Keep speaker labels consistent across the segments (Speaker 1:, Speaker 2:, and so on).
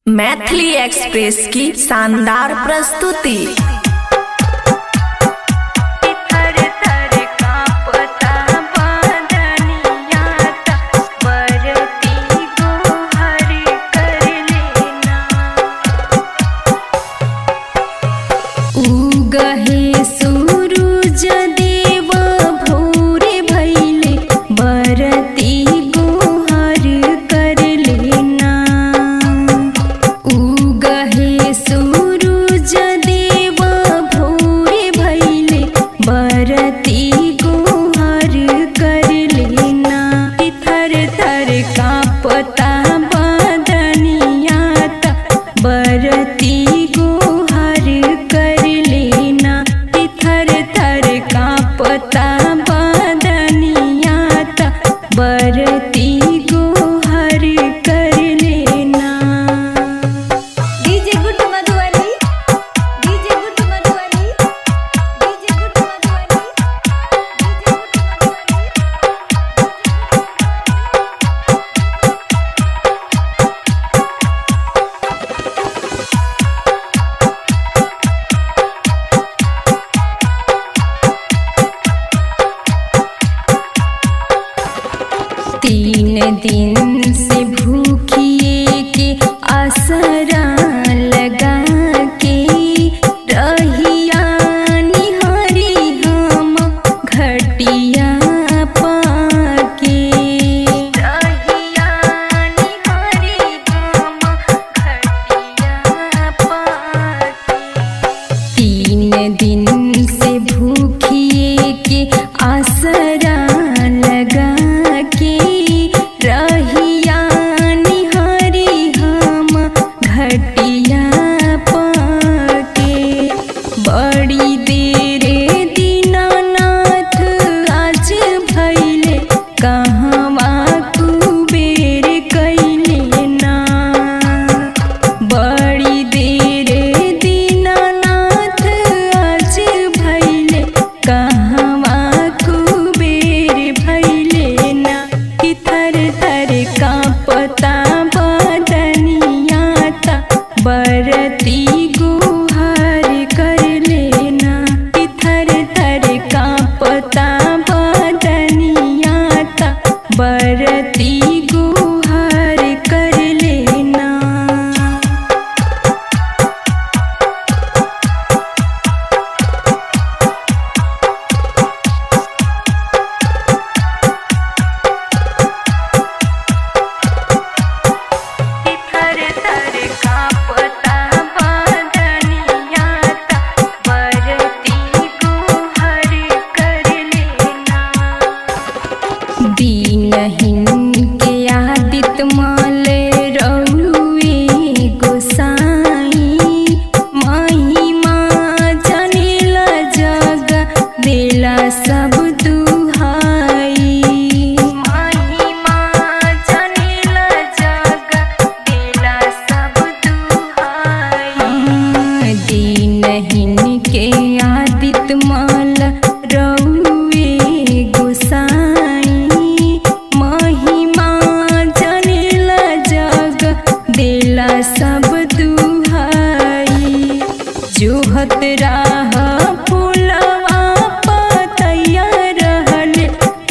Speaker 1: Maithili express की शानदार प्रस्तुति।
Speaker 2: दिन से भूखिए के आसरा लगा के रहिया निहारी हम घटिया पाके रहिया निहारी हम घटिया पाके। 3 दिन से भूखिए के आसरा लगा के रहिया निहारी हम घटिया पाके। बड़ी देरे दीनानाथ आज भैले कहवा कुबेर कैले ना। बड़ी देरे दीनानाथ आज भैले कहवा कुबेर भैले ना। थर थर कांपता बदनिया ता बरती गुहार कर लेना। थर थर कांपता बदनिया ता बरती गुहार कर लेना। दीनहीन के आदित माल रउए गोसाई महिमा जनेला जग देला सब दुहाई। महिमा जनेला जग देला सब दुहाई। दीनहीन के आदित माल रउए गोसाई देला सब दुहाई। जोहत राह फूलवा पतैया रहल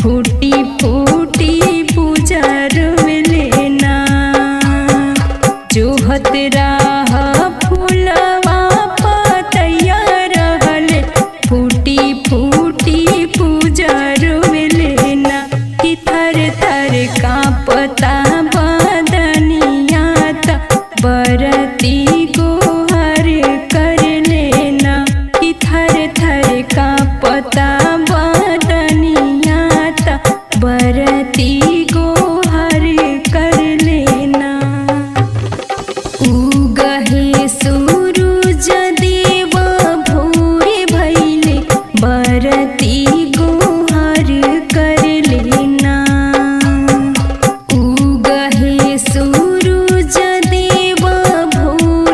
Speaker 2: फूटी फूटी पुजार लेना। जोहत राह फूलवा पतैया रहल फूटी फूटी पुजार लेना। थर थर कांपता बरती गुहार कर लेना। थर थर कांपता बदनिया ता बरती गुहार कर लेना। उगहे सूरज देव भोर भैले बरती गुहार कर लेना। उगहे सूरज देव भोर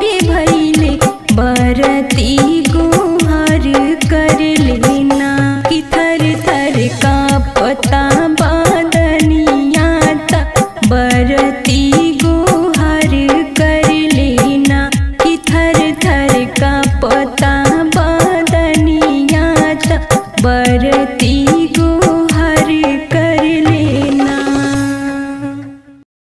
Speaker 2: बरती